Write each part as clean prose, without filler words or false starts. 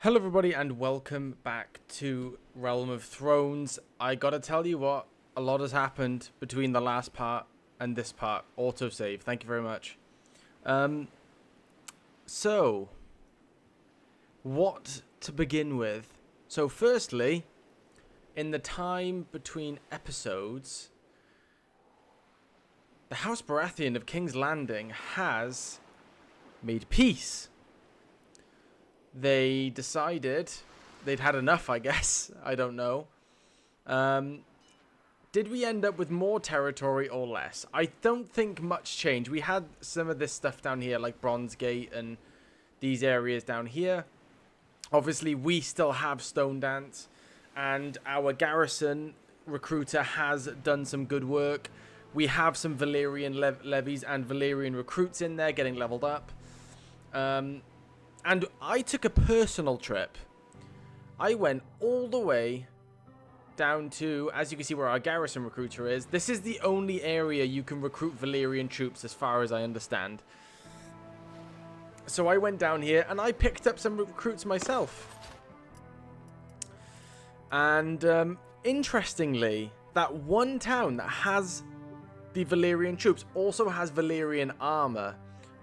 Hello everybody and welcome back to Realm of Thrones. I gotta tell you what, a lot has happened between the last part and this part. Autosave, thank you very much. So, what to begin with? So firstly, in the time between episodes, the House Baratheon of King's Landing has made peace. They decided they'd had enough, I guess. I don't know. Did we end up with more territory or less? I don't think much changed. We had some of this stuff down here, like Bronzegate and these areas down here. Obviously, we still have Stone Dance, and our garrison recruiter has done some good work. We have some Valyrian levies and Valyrian recruits in there getting leveled up. And I took a personal trip. I went all the way down to, as you can see where our garrison recruiter is. This is the only area you can recruit Valyrian troops as far as I understand. So I went down here and I picked up some recruits myself. And interestingly, that one town that has the Valyrian troops also has Valyrian armor.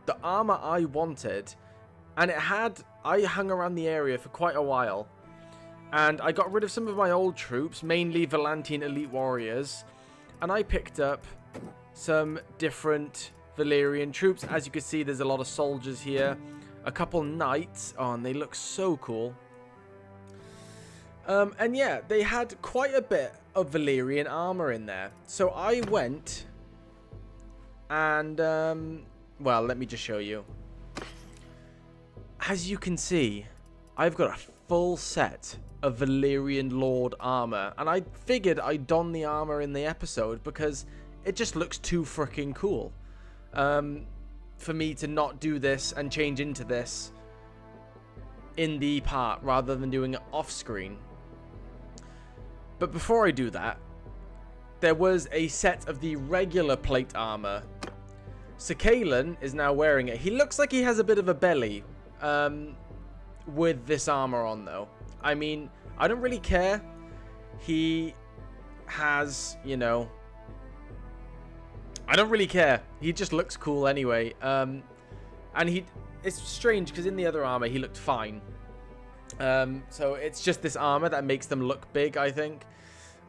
The armor I wanted. And I hung around the area for quite a while. And I got rid of some of my old troops, mainly Valantian elite warriors. And I picked up some different Valyrian troops. As you can see, there's a lot of soldiers here. A couple knights. Oh, and they look so cool. And yeah, they had quite a bit of Valyrian armor in there. So I went and, well, let me just show you. As you can see, I've got a full set of Valyrian Lord armor. And I figured I'd don the armor in the episode because it just looks too freaking cool. For me to not do this and change into this in the part rather than doing it off screen. But before I do that, there was a set of the regular plate armor. Sakalen is now wearing it. He looks like he has a bit of a belly. With this armor on though. I mean, I don't really care. He has, you know, I don't really care. He just looks cool anyway. And it's strange because in the other armor he looked fine. So it's just this armor that makes them look big, I think.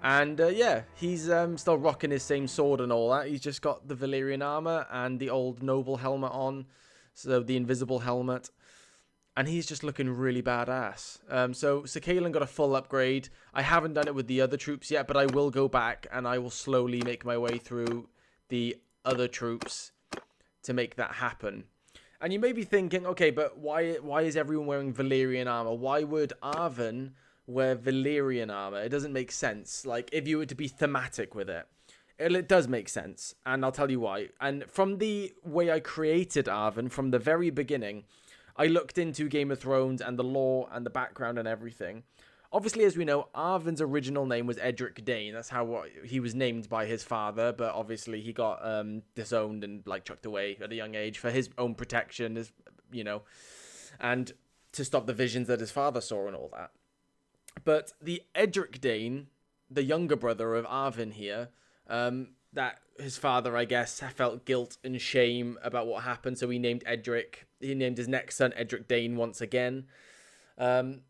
And yeah, he's still rocking his same sword and all that. He's just got the Valyrian armor and the old noble helmet on. So the invisible helmet. And he's just looking really badass. So Sakalen got a full upgrade. I haven't done it with the other troops yet, but I will go back and I will slowly make my way through the other troops to make that happen. And you may be thinking, okay, but why is everyone wearing Valyrian armor? Why would Arven wear Valyrian armor? It doesn't make sense. Like, if you were to be thematic with it. It does make sense, and I'll tell you why. And from the way I created Arven, from the very beginning, I looked into Game of Thrones and the lore and the background and everything. Obviously, as we know, Arven's original name was Edric Dayne. That's how he was named by his father, but obviously he got disowned and like chucked away at a young age for his own protection, as you know, and to stop the visions that his father saw and all that. But the Edric Dayne, the younger brother of Arven here, that his father, I guess, felt guilt and shame about what happened, so he named Edric. He named his next son Edric Dayne once again, and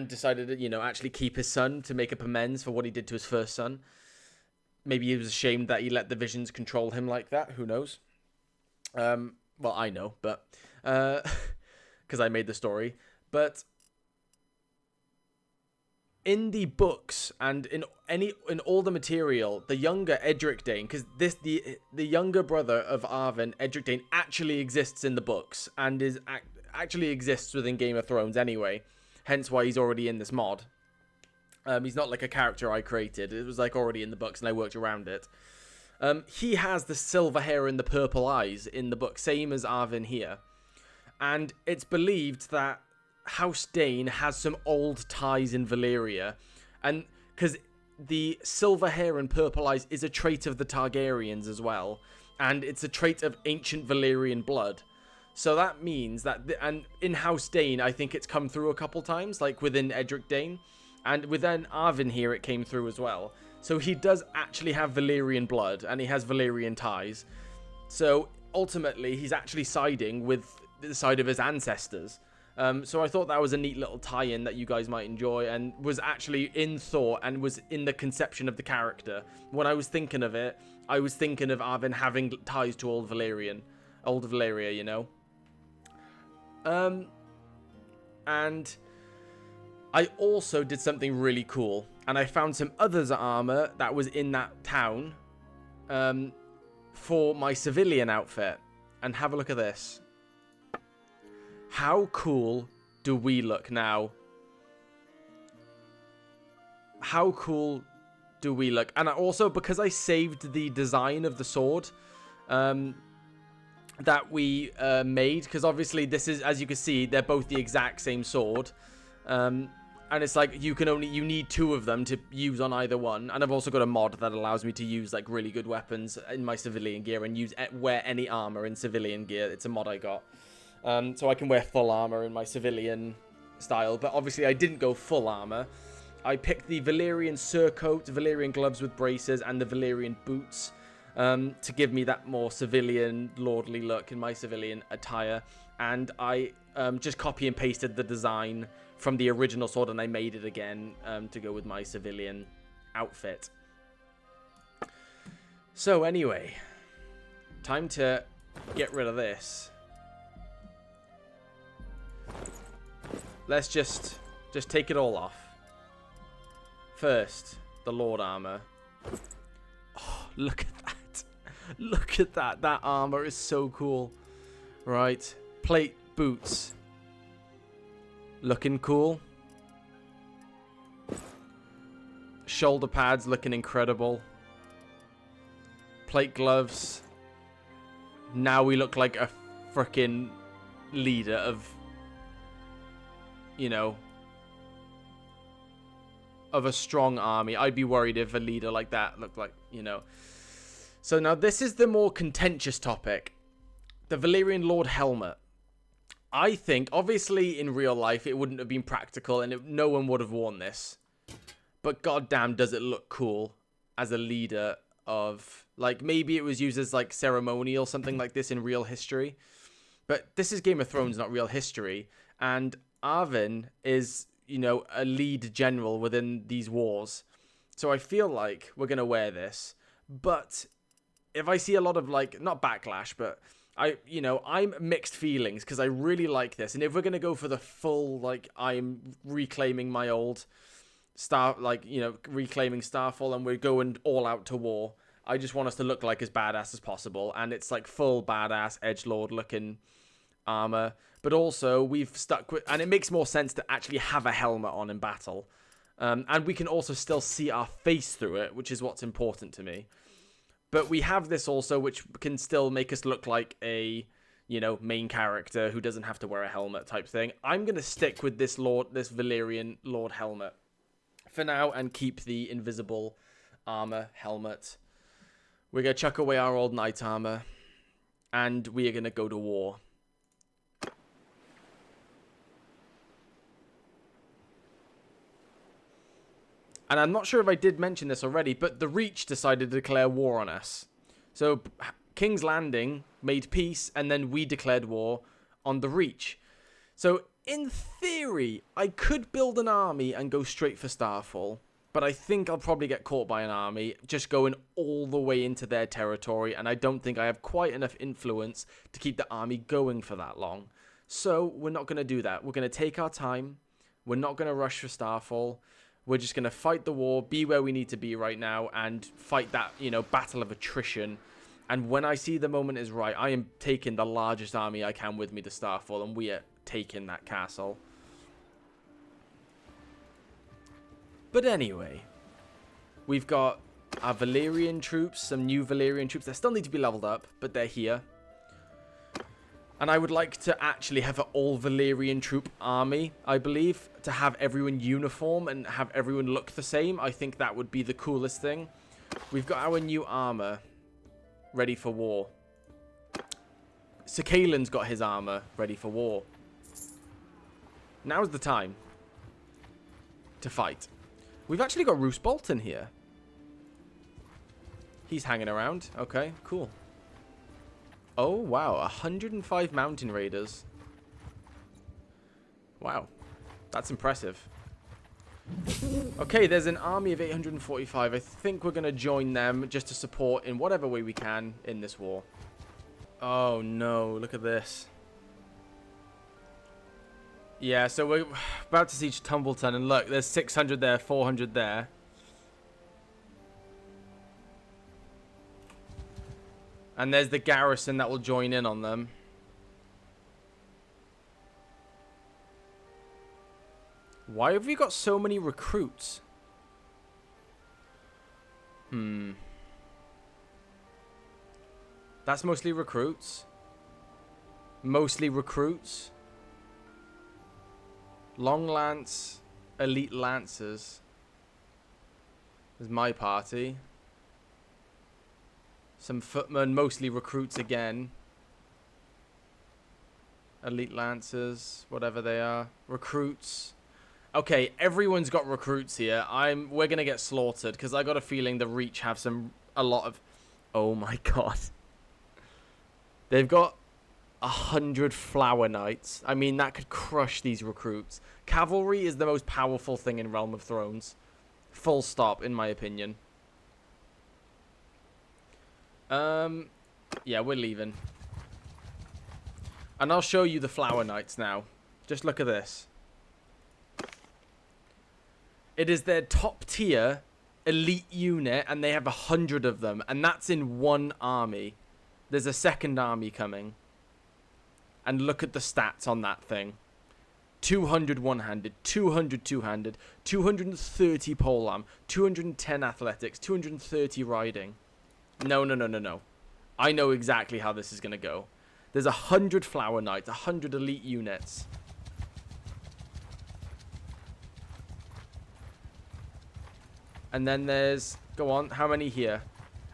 decided to, you know, actually keep his son to make up amends for what he did to his first son. Maybe he was ashamed that he let the visions control him like that. Who knows? Well, I know, but because I made the story. But in the books and in all the material, the younger Edric Dayne, because the younger brother of Arven, Edric Dayne, actually exists in the books and actually exists within Game of Thrones anyway. Hence why he's already in this mod. He's not like a character I created. It was like already in the books and I worked around it. He has the silver hair and the purple eyes in the book, same as Arven here. And it's believed that House Dayne has some old ties in Valyria, and because the silver hair and purple eyes is a trait of the Targaryens as well, and it's a trait of ancient Valyrian blood. So that means that, and in House Dayne, I think it's come through a couple times, like within Edric Dayne. And within Arvin here, it came through as well. So he does actually have Valyrian blood, and he has Valyrian ties. So ultimately, he's actually siding with the side of his ancestors. So I thought that was a neat little tie-in that you guys might enjoy, and was actually in thought and was in the conception of the character. When I was thinking of it, I was thinking of Arvin having ties to old Valyria, you know. And I also did something really cool, and I found some others armor that was in that town for my civilian outfit. And have a look at this. How cool do we look now? How cool do we look? And also, because I saved the design of the sword that we made, because obviously this is, as you can see, they're both the exact same sword. And it's like you need 2 of them to use on either one. And I've also got a mod that allows me to use like really good weapons in my civilian gear and wear any armor in civilian gear. It's a mod I got. So I can wear full armor in my civilian style. But obviously I didn't go full armor. I picked the Valyrian surcoat, Valyrian gloves with braces, and the Valyrian boots to give me that more civilian, lordly look in my civilian attire. And I just copy and pasted the design from the original sword, and I made it again to go with my civilian outfit. So anyway, time to get rid of this. Let's just take it all off. First, the Lord armor. Oh, look at that. Look at that. That armor is so cool. Right. Plate boots. Looking cool. Shoulder pads looking incredible. Plate gloves. Now we look like a freaking leader of, you know, of a strong army. I'd be worried if a leader like that looked like, you know. So now this is the more contentious topic. The Valyrian Lord helmet. I think, obviously, in real life, it wouldn't have been practical, and no one would have worn this. But goddamn, does it look cool as a leader of, like, maybe it was used as, like, ceremonial, something like this in real history. But this is Game of Thrones, not real history. And Arvin is, you know, a lead general within these wars. So I feel like we're going to wear this. But if I see a lot of, like, not backlash, but I'm mixed feelings because I really like this. And if we're going to go for the full, like, I'm reclaiming my old reclaiming Starfall, and we're going all out to war, I just want us to look like as badass as possible. And it's like full badass edgelord looking armor. But also we've stuck with, and it makes more sense to actually have a helmet on in battle. And we can also still see our face through it, which is what's important to me. But we have this also, which can still make us look like a, you know, main character who doesn't have to wear a helmet type thing. I'm going to stick with this Valyrian Lord helmet for now and keep the invisible armor helmet. We're going to chuck away our old knight armor, and we are going to go to war. And I'm not sure if I did mention this already, but the Reach decided to declare war on us. So King's Landing made peace, and then we declared war on the Reach. So in theory, I could build an army and go straight for Starfall, but I think I'll probably get caught by an army just going all the way into their territory, and I don't think I have quite enough influence to keep the army going for that long. So we're not going to do that. We're going to take our time. We're not going to rush for Starfall. We're just going to fight the war, be where we need to be right now, and fight that, you know, battle of attrition. And when I see the moment is right, I am taking the largest army I can with me to Starfall, and we are taking that castle. But anyway, we've got our Valyrian troops, some new Valyrian troops. They still need to be leveled up, but they're here. And I would like to actually have an all Valyrian troop army, I believe, to have everyone uniform and have everyone look the same. I think that would be the coolest thing. We've got our new armor ready for war. Sakalin's got his armor ready for war. Now's the time to fight. We've actually got Roose Bolton here. He's hanging around. Okay, cool. Oh, wow. 105 Mountain Raiders. Wow. That's impressive. Okay, there's an army of 845. I think we're going to join them just to support in whatever way we can in this war. Oh, no. Look at this. Yeah, so we're about to siege Tumbleton. And look, there's 600 there, 400 there. And there's the garrison that will join in on them. Why have we got so many recruits? That's mostly recruits. Mostly recruits. Long Lance, Elite Lancers. There's my party. Some footmen, mostly recruits again. Elite Lancers, whatever they are. Recruits. Okay, everyone's got recruits here. We're gonna get slaughtered because I got a feeling the Reach have a lot of. Oh my god. They've got 100 Flower Knights. I mean, that could crush these recruits. Cavalry is the most powerful thing in Realm of Thrones. Full stop, in my opinion. Yeah, we're leaving. And I'll show you the Flower Knights now. Just look at this. It is their top tier elite unit, and they have 100 of them. And that's in one army. There's a second army coming. And look at the stats on that thing. 200 one-handed, 200 two-handed, 230 polearm, 210 athletics, 230 riding. No, no, no, no, no. I know exactly how this is going to go. There's 100 Flower Knights, 100 elite units. And then there's... Go on, how many here?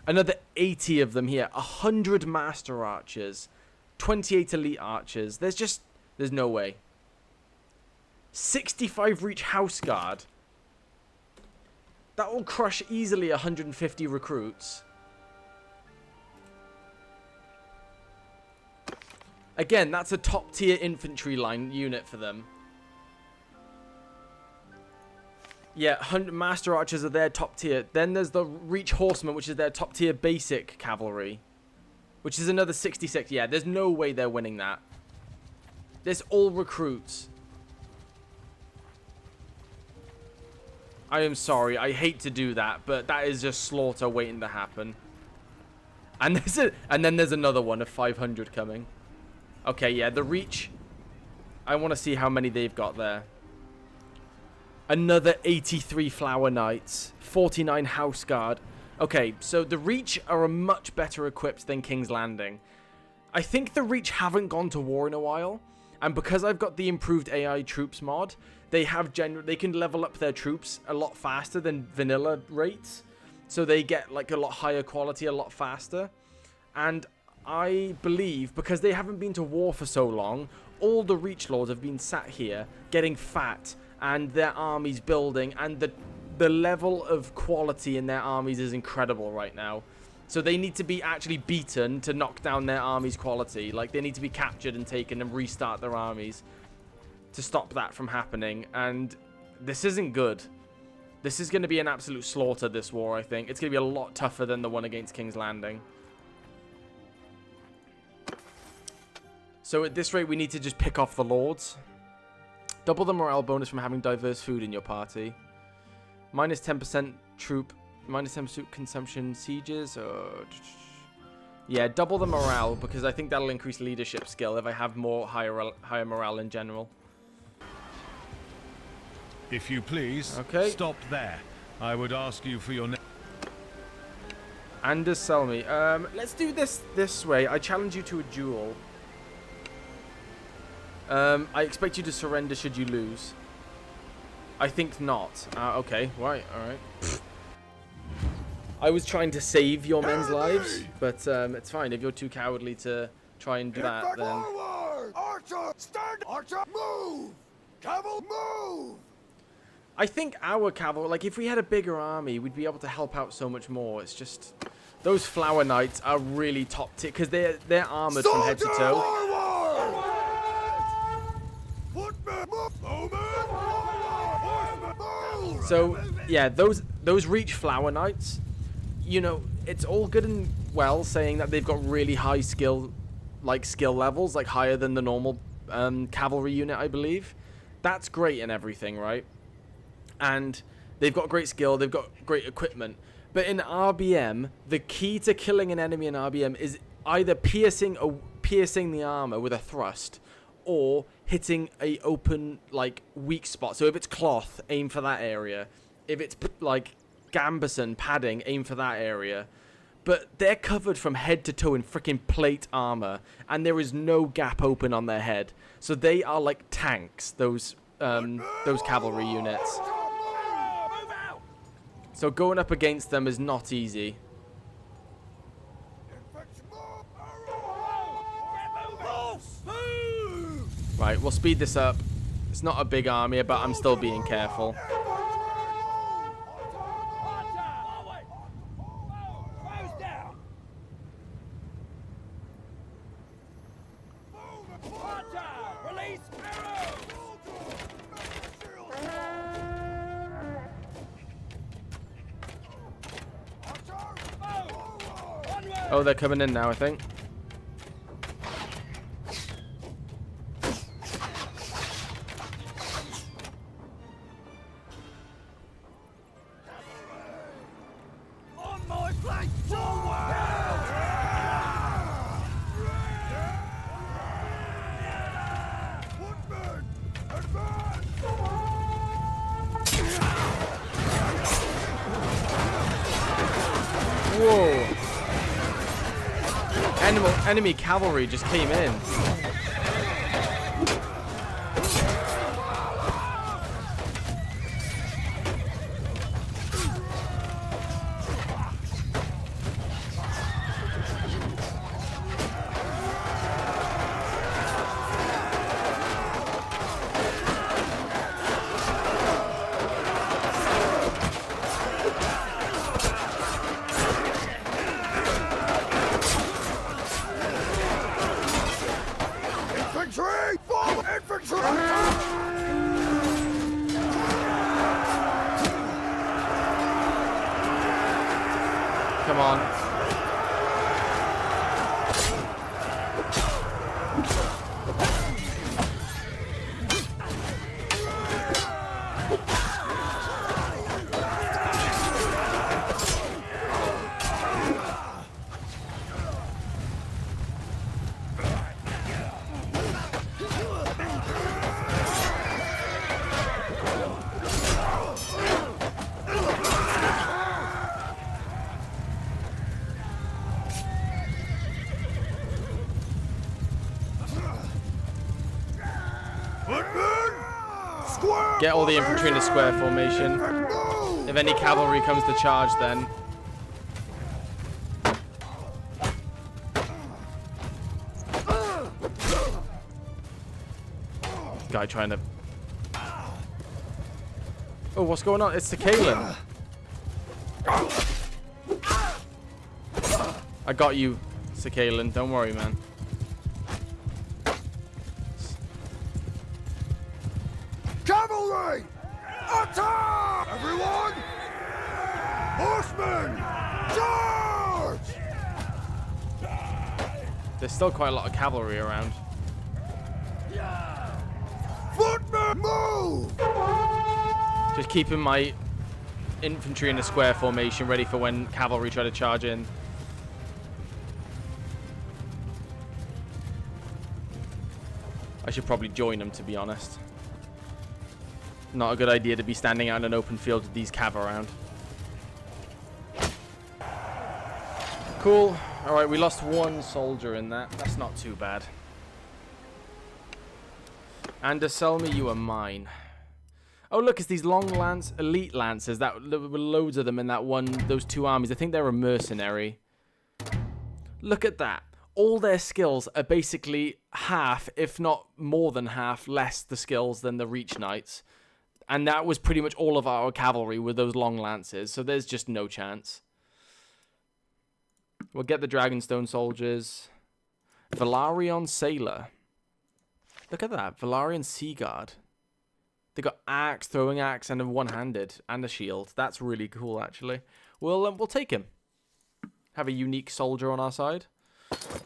Another 80 of them here. 100 Master Archers. 28 Elite Archers. There's no way. 65 Reach House Guard. That will crush easily 150 recruits. Again, that's a top tier infantry line unit for them. Yeah, 100 Master Archers are their top tier. Then there's the Reach Horsemen, which is their top tier basic cavalry. Which is another 66. Yeah, there's no way they're winning that. There's all recruits. I am sorry. I hate to do that, but that is just slaughter waiting to happen. And then there's another one of 500 coming. Okay, yeah, the Reach. I want to see how many they've got there. Another 83 Flower Knights. 49 House Guard. Okay, so the Reach are much better equipped than King's Landing. I think the Reach haven't gone to war in a while. And because I've got the improved AI troops mod, they can level up their troops a lot faster than vanilla rates. So they get like a lot higher quality a lot faster. And I believe because they haven't been to war for so long, all the Reach Lords have been sat here getting fat and their armies building, and the level of quality in their armies is incredible right now. So they need to be actually beaten to knock down their army's quality. Like, they need to be captured and taken and restart their armies to stop that from happening. And this isn't good. This is going to be an absolute slaughter, this war, I think. It's going to be a lot tougher than the one against King's Landing. So at this rate, we need to just pick off the Lords. Double the morale bonus from having diverse food in your party. Minus 10% troop. Minus 10% consumption sieges. Yeah, double the morale because I think that'll increase leadership skill if I have more higher morale in general. If you please, okay. Stop there. I would ask you for your name. Anders Selmy. Let's do this way. I challenge you to a duel. I expect you to surrender should you lose. I think not. Okay, right, alright. I was trying to save your men's lives, but it's fine if you're too cowardly to try and do that, then... Forward! Archer, stand! Archer, move! Cavalry, move! I think our cavalry, like, if we had a bigger army, we'd be able to help out so much more. It's just... Those Flower Knights are really top tier, because they're armored from head to toe. So, yeah, those Reach Flower Knights, you know, it's all good and well saying that they've got really high skill levels, like higher than the normal cavalry unit, I believe. That's great and everything, right? And they've got great skill, they've got great equipment. But in RBM, the key to killing an enemy in RBM is either piercing the armor with a thrust, or hitting a open, like, weak spot. So if it's cloth, aim for that area. If it's like gambeson padding, aim for that area. But they're covered from head to toe in freaking plate armor, and there is no gap open on their head. So they are like tanks, those cavalry units. So going up against them is not easy. Right, we'll speed this up. It's not a big army, but I'm still being careful. Oh, they're coming in now, I think. Whoa. Enemy cavalry just came in. Come on. Get all the infantry in a square formation. If any cavalry comes to charge, then... Guy trying to... Oh, what's going on? It's the Kalen. I got you, Sakalen. Don't worry, man. Cavalry! Attack! Everyone! Horsemen! Charge! There's still quite a lot of cavalry around. Footmen! Move! Just keeping my infantry in a square formation ready for when cavalry try to charge in. I should probably join them, to be honest. Not a good idea to be standing out in an open field with these cav around. Cool. Alright, we lost one soldier in that. That's not too bad. And to sell me, you are mine. Oh, look, it's these long lance, elite lancers. There were loads of them in that one, those two armies. I think they're a mercenary. Look at that. all their skills are basically half, if not more than half, less the skills than the Reach Knights. And that was pretty much all of our cavalry with those long lances. So there's just no chance. We'll get the Dragonstone soldiers. Valarion Sailor. Look at that. Valarion Seaguard. They got axe, throwing axe, and a one-handed, and a shield. That's really cool, actually. We'll take him. Have a unique soldier on our side.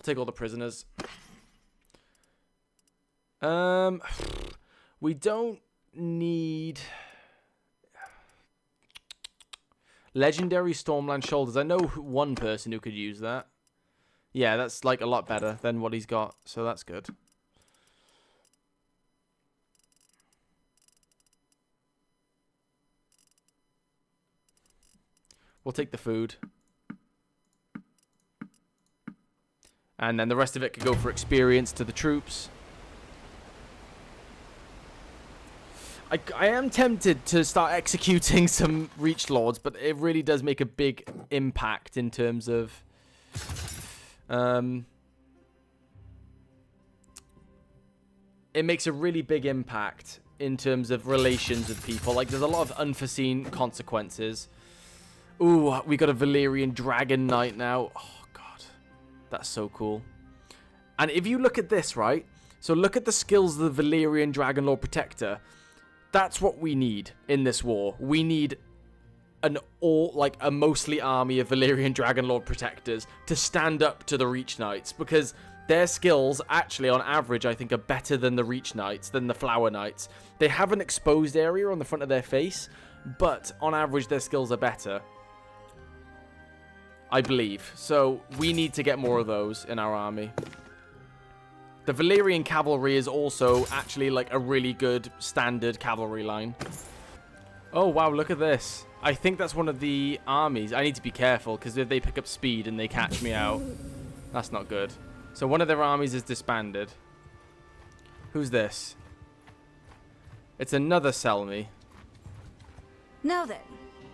Take all the prisoners. We don't need legendary Stormland shoulders. I know one person who could use that. Yeah, that's like a lot better than what he's got, so that's good. We'll take the food. And then the rest of it could go for experience to the troops. I am tempted to start executing some Reach Lords, but it really does make a big impact in terms of... it makes a really big impact in terms of relations with people. Like, there's a lot of unforeseen consequences. Ooh, we got a Valyrian Dragon Knight now. Oh, God. That's so cool. And if you look at this, right? So look at the skills of the Valyrian Dragonlord Protector. That's what we need in this war. We need a mostly army of Valyrian Dragonlord Protectors to stand up to the Reach Knights, because their skills, actually, on average, I think, are better than the Reach Knights, than the Flower Knights. They have an exposed area on the front of their face, but on average, their skills are better. I believe. So we need to get more of those in our army. The Valyrian cavalry is also actually like a really good standard cavalry line. Oh, wow, look at this. I think that's one of the armies. I need to be careful, because if they pick up speed and they catch me out, that's not good. So one of their armies is disbanded. Who's this? It's another Selmy. Now then,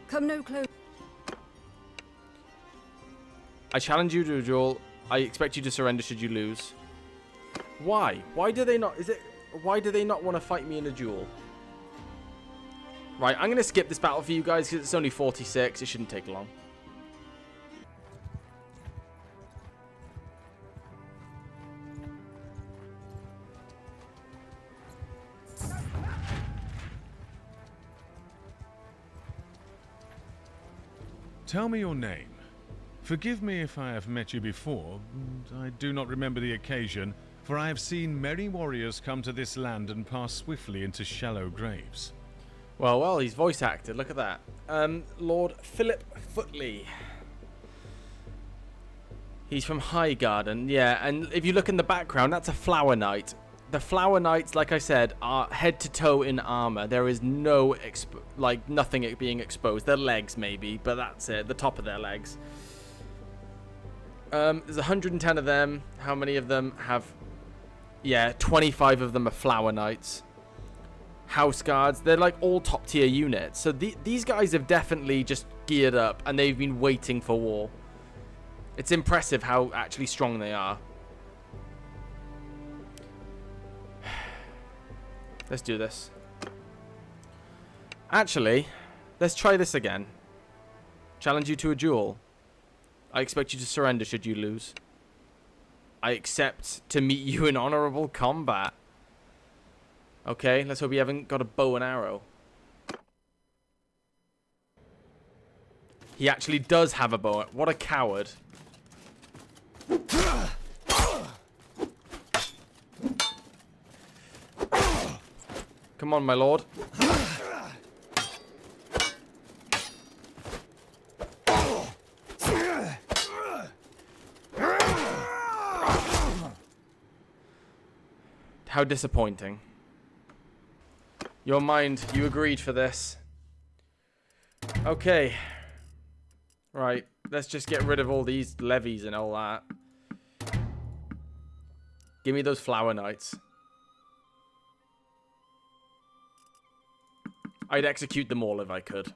come no closer. I challenge you to a duel. I expect you to surrender should you lose. Why? Why do they not... Why do they not want to fight me in a duel? Right, I'm going to skip this battle for you guys because it's only 46. It shouldn't take long. Tell me your name. Forgive me if I have met you before, and I do not remember the occasion, for I have seen merry warriors come to this land and pass swiftly into shallow graves. Well, he's voice acted. Look at that. Lord Philip Footley. He's from Highgarden, yeah, and if you look in the background, that's a Flower Knight. The Flower Knights, like I said, are head to toe in armor. There is no, nothing being exposed. Their legs, maybe, but that's it. The top of their legs. There's 110 of them. How many of them have... Yeah, 25 of them are Flower Knights. House Guards, they're like all top tier units. So these guys have definitely just geared up and they've been waiting for war. It's impressive how actually strong they are. Let's do this. Actually, let's try this again. Challenge you to a duel. I expect you to surrender should you lose. I accept to meet you in honorable combat. Okay, let's hope you haven't got a bow and arrow. He actually does have a bow. What a coward. Come on, my lord. How disappointing. Your mind, you agreed for this. Okay. Right, let's just get rid of all these levies and all that. Give me those Flower Knights. I'd execute them all if I could.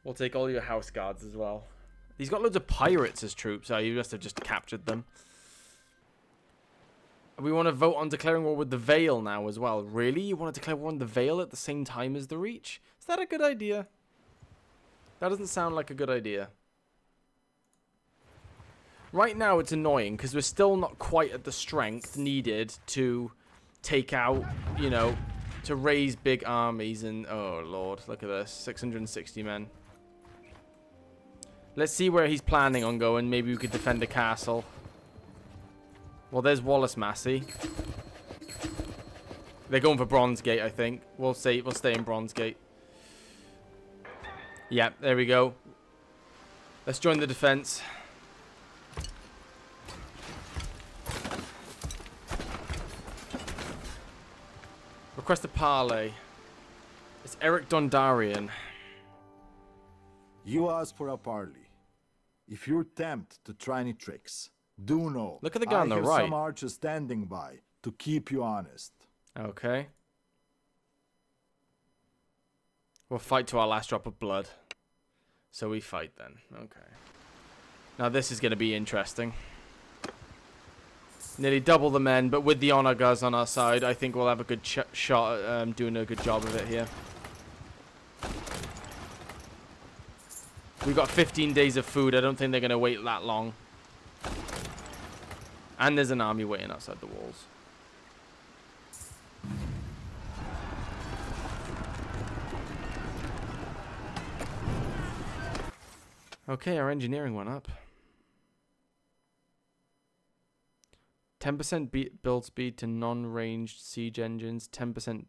We'll take all your house guards as well. He's got loads of pirates as troops. Oh, you must have just captured them. We want to vote on declaring war with the Vale now as well. Really? You want to declare war on the Vale at the same time as the Reach? Is that a good idea? That doesn't sound like a good idea. Right now it's annoying because we're still not quite at the strength needed to take out, you know, to raise big armies. And oh lord, look at this, 660 men. Let's see where he's planning on going. Maybe we could defend a castle. Well, there's Wallace Massey. They're going for Bronzegate, I think. We'll stay in Bronzegate. Yeah, there we go. Let's join the defense. Request a parley. It's Eric Dondarian. You asked for a parley. If you're tempted to try any tricks, do know. Look at the guy on the I have right. some archers standing by to keep you honest. Okay. We'll fight to our last drop of blood. So we fight then. Okay. Now this is going to be interesting. Nearly double the men, but with the honor guards on our side, I think we'll have a good shot at doing a good job of it here. We've got 15 days of food. I don't think they're going to wait that long. And there's an army waiting outside the walls. Okay, our engineering went up. 10% build speed to non-ranged siege engines. 10%.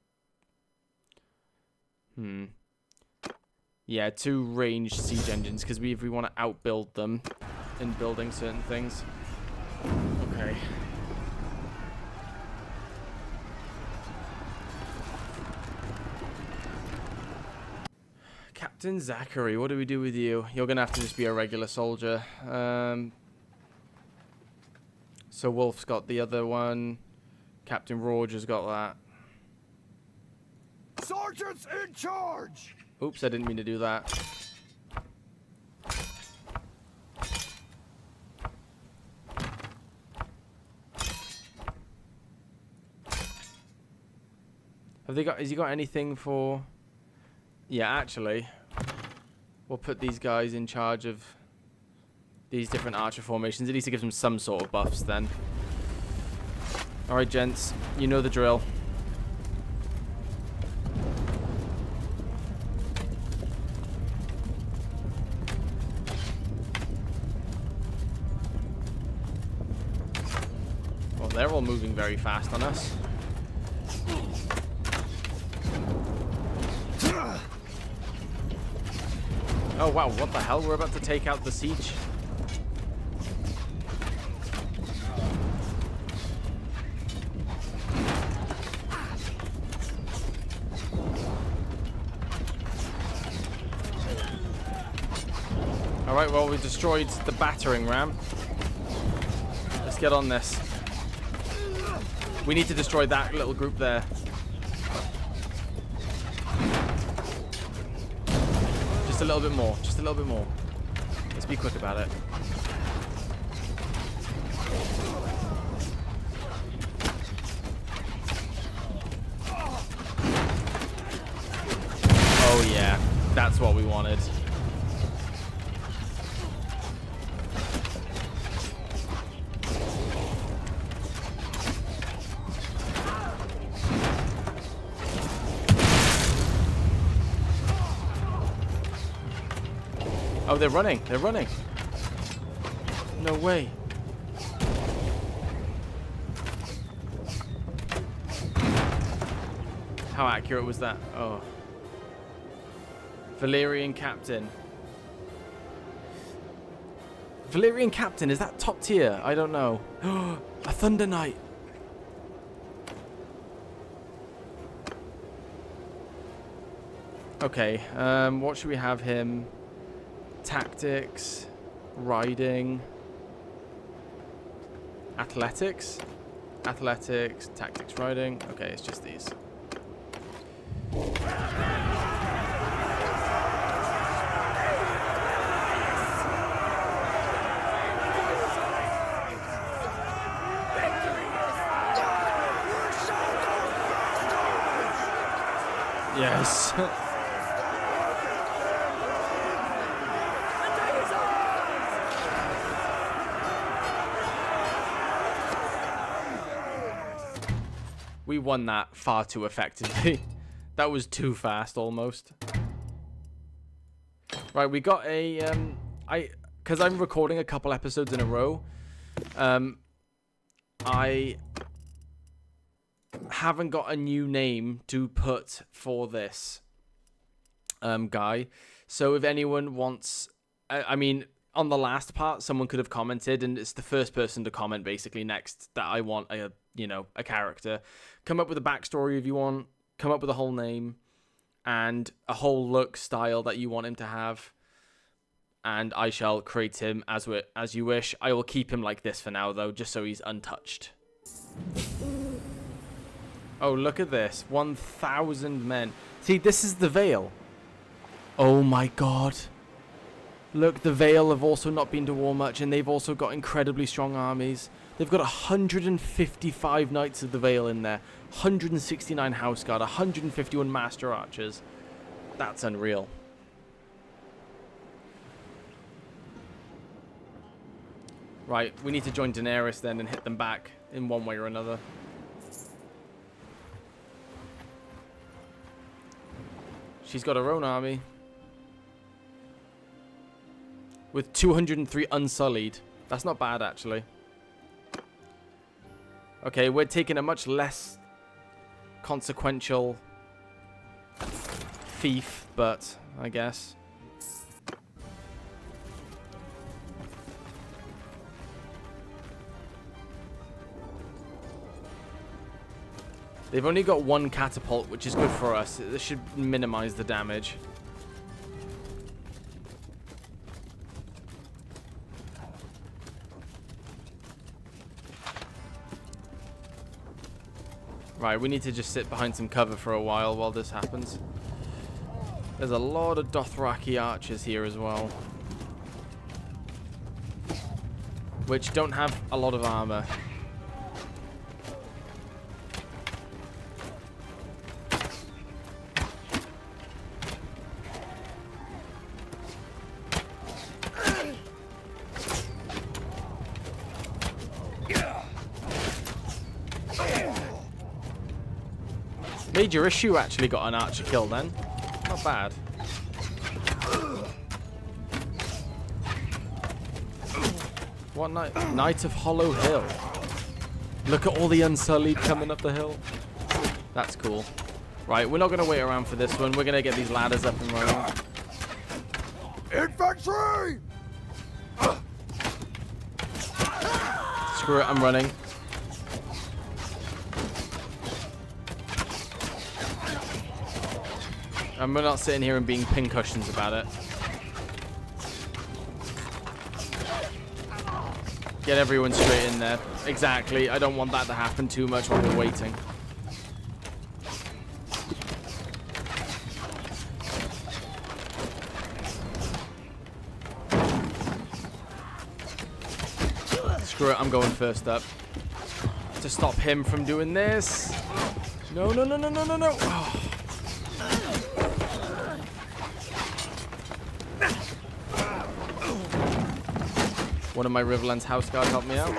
Yeah, 2 ranged siege engines, because if we want to outbuild them in building certain things. Okay. Captain Zachary, what do we do with you? You're going to have to just be a regular soldier. So Wolf's got the other one. Captain Roger's got that. Sergeants in charge! Oops, I didn't mean to do that. Have they got? Has he got anything for? Yeah, actually, we'll put these guys in charge of these different archer formations. At least it gives them some sort of buffs then. All right, gents, you know the drill. Well, they're all moving very fast on us. Oh wow, what the hell? We're about to take out the siege. Alright, well, we destroyed the battering ram. Let's get on this. We need to destroy that little group there. Just a little bit more. Just a little bit more. Let's be quick about it. Oh yeah, that's what we wanted. Oh, they're running. They're running. No way. How accurate was that? Oh. Valerian Captain. Valerian Captain, is that top tier? I don't know. A Thunder Knight. Okay, what should we have him? Tactics, riding, athletics, tactics, riding. Okay, it's just these. Yes. We won that far too effectively. That was too fast almost. Right, we got a because I'm recording a couple episodes in a row. I haven't got a new name to put for this guy. So if anyone wants, I mean, on the last part, someone could have commented, and it's the first person to comment basically next that I want a character. Come up with a backstory if you want. Come up with a whole name and a whole look style that you want him to have. And I shall create him as you wish. I will keep him like this for now, though, just so he's untouched. Oh, look at this. 1,000 men. See, this is the Vale. Oh, my God. Look, the Vale have also not been to war much, and they've also got incredibly strong armies. They've got 155 Knights of the Vale in there. 169 House Guard. 151 Master Archers. That's unreal. Right, we need to join Daenerys then and hit them back in one way or another. She's got her own army. With 203 unsullied. That's not bad, actually. Okay, we're taking a much less consequential fief, but I guess. They've only got one catapult, which is good for us. This should minimize the damage. Right, we need to just sit behind some cover for a while this happens. There's a lot of Dothraki archers here as well, which don't have a lot of armor. Major Issue actually got an archer kill then. Not bad. What knight? Knight of Hollow Hill. Look at all the Unsullied coming up the hill. That's cool. Right, we're not going to wait around for this one. We're going to get these ladders up and running. Infantry! Screw it, I'm running. And we're not sitting here and being pincushions about it. Get everyone straight in there. Exactly. I don't want that to happen too much while we're waiting. Screw it, I'm going first up. To stop him from doing this. No, no, no, no, no, no, no. Oh. One of my Riverlands House Guard helped me out.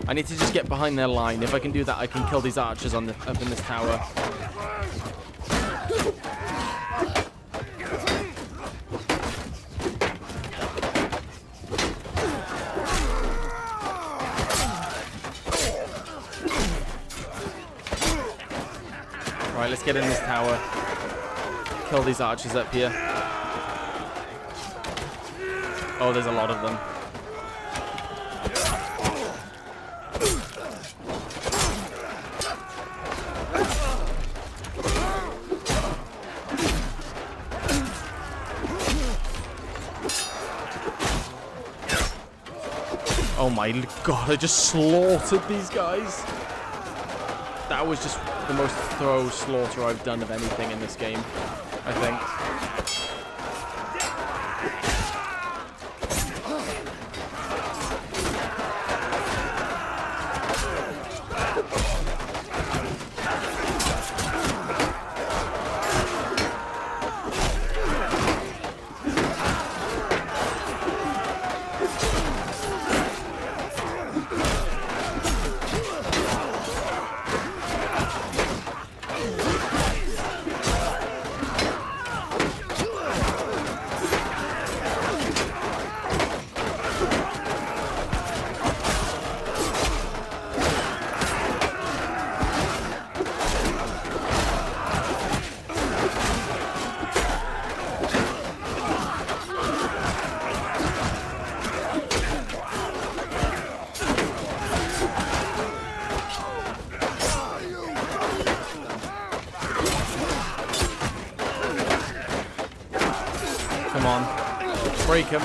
I need to just get behind their line. If I can do that, I can kill these archers on up in this tower. Right, let's get in this tower. Kill these archers up here. Oh, there's a lot of them. Oh my god, I just slaughtered these guys. That was just the most thorough slaughter I've done of anything in this game, I think. on. Break him.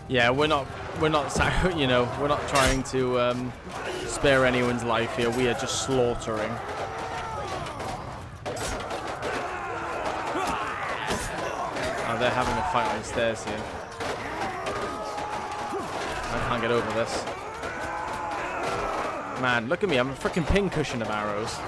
Yeah, we're not, you know, we're not trying to spare anyone's life here. We are just slaughtering. Oh, they're having a fight on the stairs here. I can't get over this. Man, look at me. I'm a freaking pincushion of arrows.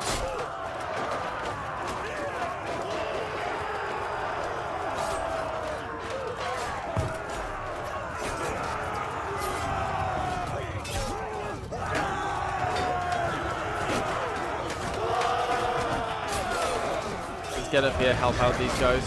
Get up here, help out these guys.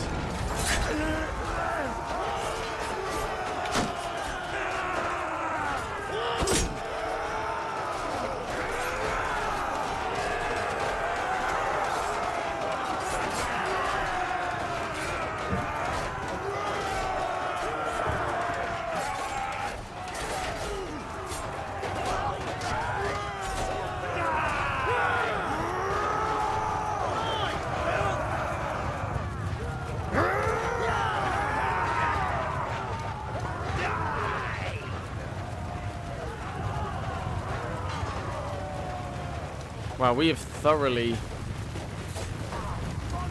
Wow, we have thoroughly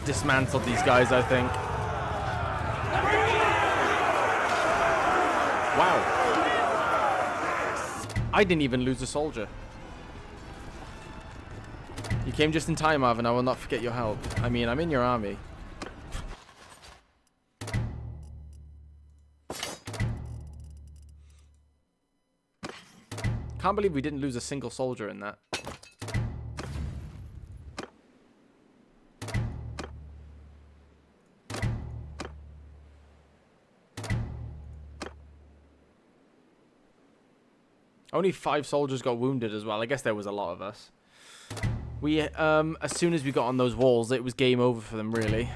dismantled these guys, I think. Wow. I didn't even lose a soldier. You came just in time, Marvin. I will not forget your help. I mean, I'm in your army. Can't believe we didn't lose a single soldier in that. Only 5 soldiers got wounded as well. I guess there was a lot of us. We, as soon as we got on those walls, it was game over for them, really.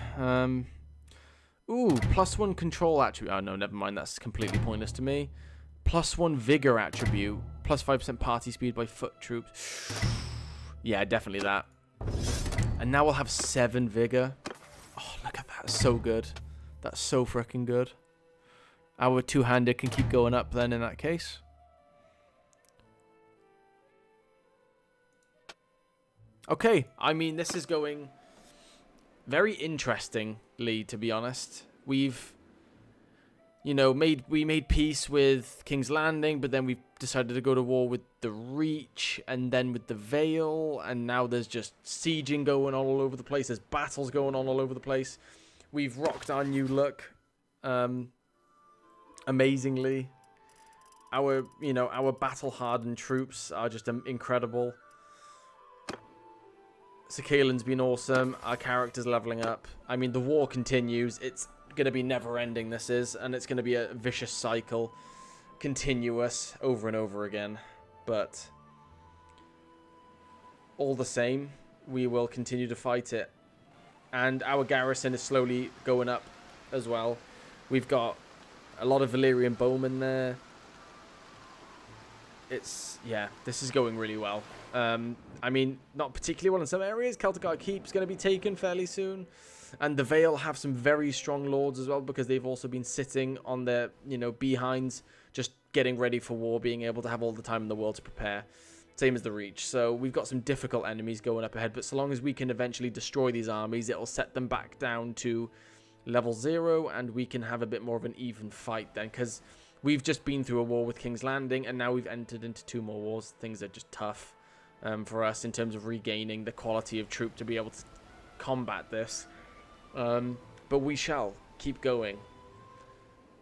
Ooh, +1 control attribute. Oh, no, never mind. That's completely pointless to me. +1 vigor attribute. +5% party speed by foot troops. Yeah, definitely that. And now we'll have 7 vigor. Oh, look at that. So good. That's so freaking good. Our two-hander can keep going up then in that case. Okay, I mean, this is going very interestingly, to be honest. We've, you know, we made peace with King's Landing, but then we decided to go to war with the Reach, and then with the Vale, and now there's just sieging going on all over the place. There's battles going on all over the place. We've rocked our new look, amazingly. Our, you know, our battle-hardened troops are just incredible. Sakalan's been awesome. Our character's leveling up. I mean, the war continues. It's going to be never-ending, this is. And it's going to be a vicious cycle. Continuous, over and over again. But all the same, we will continue to fight it. And our garrison is slowly going up as well. We've got a lot of Valyrian bowmen there. It's, yeah, this is going really well. I mean, not particularly well in some areas. Celtic Keep's going to be taken fairly soon. And the Vale have some very strong lords as well, because they've also been sitting on their, you know, behinds, just getting ready for war, being able to have all the time in the world to prepare. Same as the Reach. So we've got some difficult enemies going up ahead, but so long as we can eventually destroy these armies, it'll set them back down to level 0, and we can have a bit more of an even fight then, because we've just been through a war with King's Landing, and now we've entered into 2 more wars. Things are just tough. for us in terms of regaining the quality of troop to be able to combat this. But we shall keep going.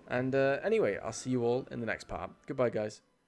And anyway, I'll see you all in the next part. Goodbye, guys.